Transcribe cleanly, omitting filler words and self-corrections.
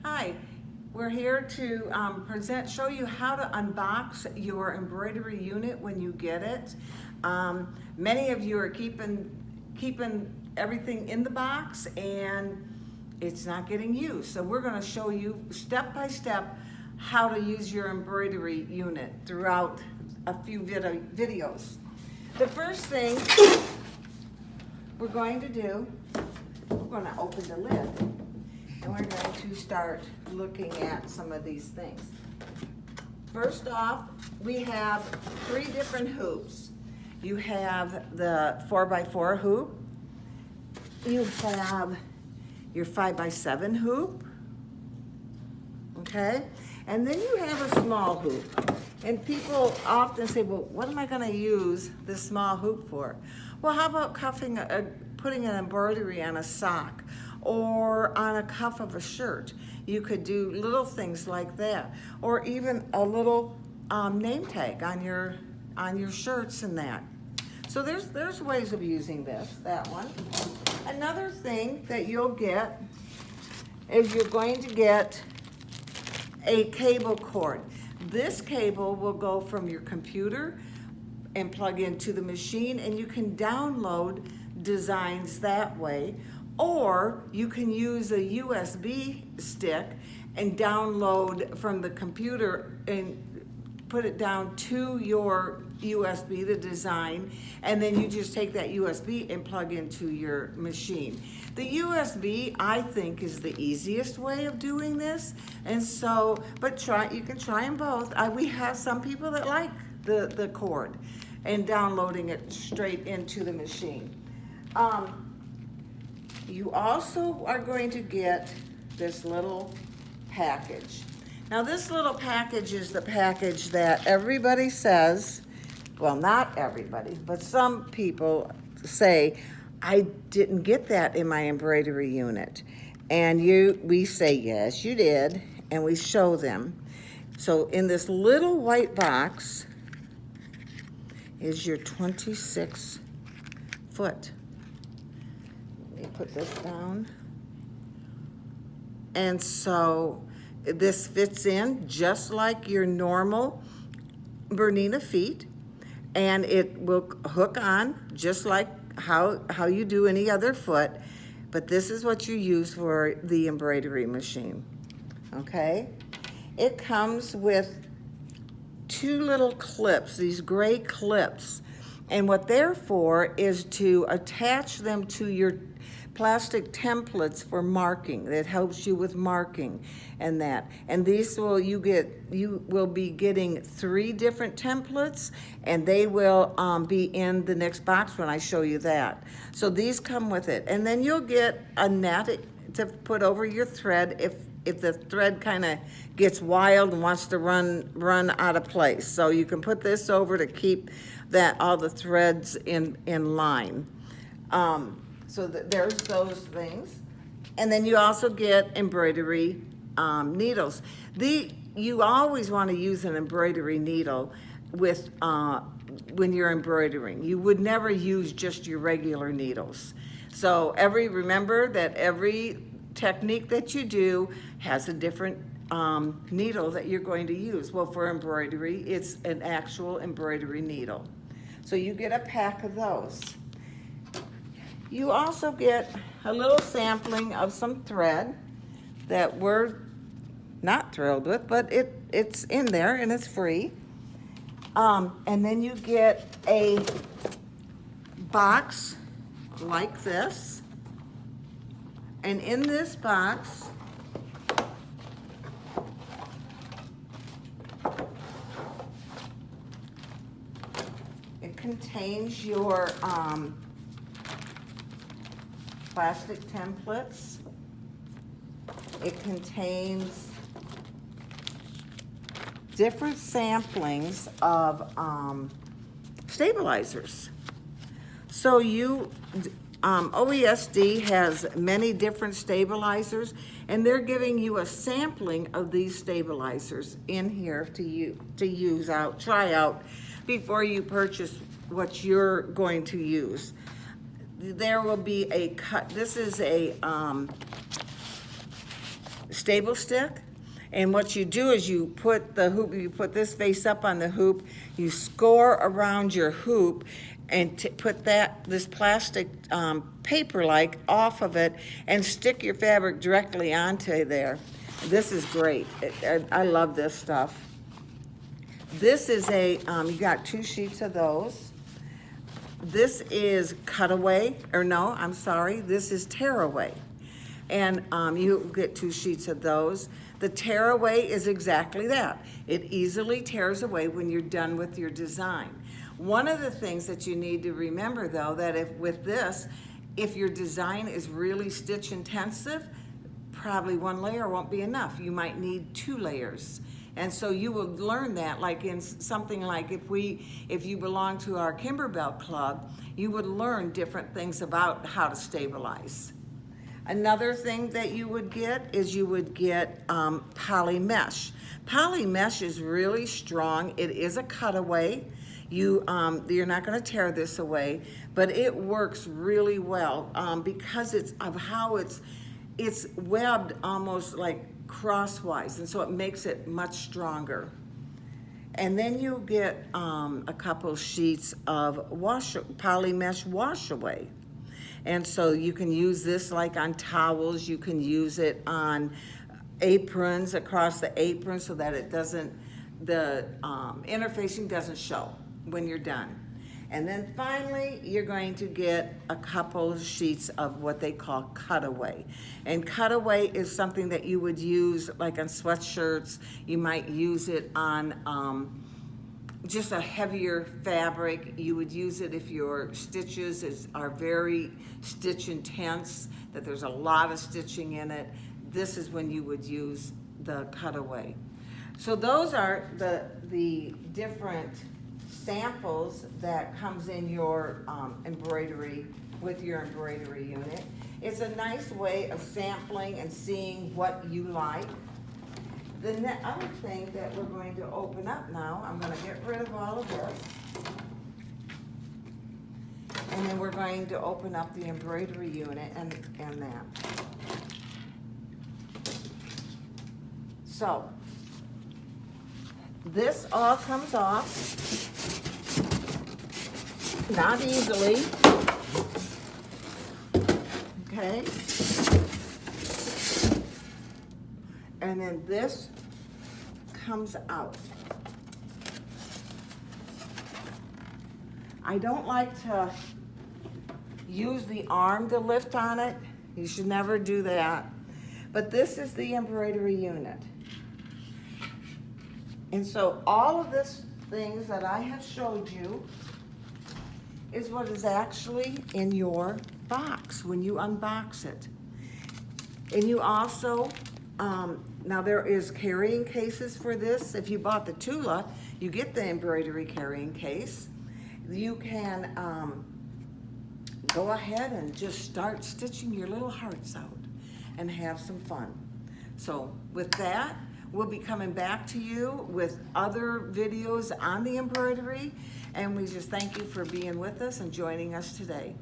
Hi, we're here to show you how to unbox your embroidery unit when you get it. Many of you are keeping everything in the box and it's not getting used. So we're going to show you step by step how to use your embroidery unit throughout a few videos. The first thing we're going to do, we're going to open the lid. And we're going to start looking at some of these things. First off, we have 3 different hoops. You have the 4x4 hoop. You have your 5x7 hoop. Okay? And then you have a small hoop. And people often say, well, what am I going to use this small hoop for? Well, how about putting an embroidery on a sock or on a cuff of a shirt? You could do little things like that, or even a little name tag on your shirts and that. So there's ways of using that one. Another thing that you'll get is you're going to get a cable cord. This cable will go from your computer and plug into the machine, and you can download designs that way, or you can use a USB stick and download from the computer and put it down to your USB, the design, and then you just take that USB and plug into your machine. The USB, I think, is the easiest way of doing this, and so, but you can try them both. We have some people that like the cord and downloading it straight into the machine. You also are going to get this little package. Now this little package is the package that everybody says, well, not everybody, but some people say, I didn't get that in my embroidery unit. And we say, yes, you did, and we show them. So in this little white box is your 26 foot. Let me put this down. And so this fits in just like your normal Bernina feet, and it will hook on just like how you do any other foot, but this is what you use for the embroidery machine. Okay? It comes with 2 little clips, these gray clips, and what they're for is to attach them to your plastic templates for marking. That helps you with marking and that. And these you will be getting 3 different templates, and they will be in the next box when I show you that. So these come with it, and then you'll get a net to put over your thread if the thread kind of gets wild and wants to run out of place. So you can put this over to keep all the threads in line. So there's those things. And then you also get embroidery needles. You always want to use an embroidery needle when you're embroidering. You would never use just your regular needles. So remember that every technique that you do has a different needle that you're going to use. Well, for embroidery, it's an actual embroidery needle. So you get a pack of those. You also get a little sampling of some thread that we're not thrilled with, but it's in there and it's free. And then you get a box like this. And in this box, it contains your plastic templates. It contains different samplings of stabilizers. So OESD has many different stabilizers, and they're giving you a sampling of these stabilizers in here to try out before you purchase what you're going to use. There will be this is a stable stick. And what you do is you put the hoop, you put this face up on the hoop, you score around your hoop and put this plastic paper-like off of it and stick your fabric directly onto there. This is great. I love this stuff. This is you got 2 sheets of those. This is cutaway, or no, I'm sorry, this is tearaway. And you get 2 sheets of those. The tearaway is exactly that. It easily tears away when you're done with your design. One of the things that you need to remember though, that if your design is really stitch intensive, probably 1 layer won't be enough. You might need 2 layers. And so you will learn that, like in something like if you belong to our Kimberbell Club, you would learn different things about how to stabilize. Another thing that you would get is you would get poly mesh. Poly mesh is really strong. It is a cutaway. You're not going to tear this away, but it works really well because of how it's webbed almost like crosswise, and so it makes it much stronger. And then you get a couple sheets of poly mesh wash away. And so you can use this like on towels, you can use it on aprons, across the apron, so that the interfacing doesn't show when you're done. And then finally, you're going to get a couple sheets of what they call cutaway. And cutaway is something that you would use like on sweatshirts. You might use it on just a heavier fabric. You would use it if your stitches are very stitch intense, that there's a lot of stitching in it. This is when you would use the cutaway. So those are the different samples that comes in your embroidery, with your embroidery unit. It's a nice way of sampling and seeing what you like. The other thing that we're going to open up now, I'm going to get rid of all of this. And then we're going to open up the embroidery unit and that. So, this all comes off, not easily, okay? And then this comes out. I don't like to use the arm to lift on it. You should never do that. But this is the embroidery unit. And so all of this things that I have showed you is what is actually in your box when you unbox it. And you also, now there is carrying cases for this. If you bought the Tula, you get the embroidery carrying case. You can go ahead and just start stitching your little hearts out and have some fun. So with that, we'll be coming back to you with other videos on the embroidery, and we just thank you for being with us and joining us today.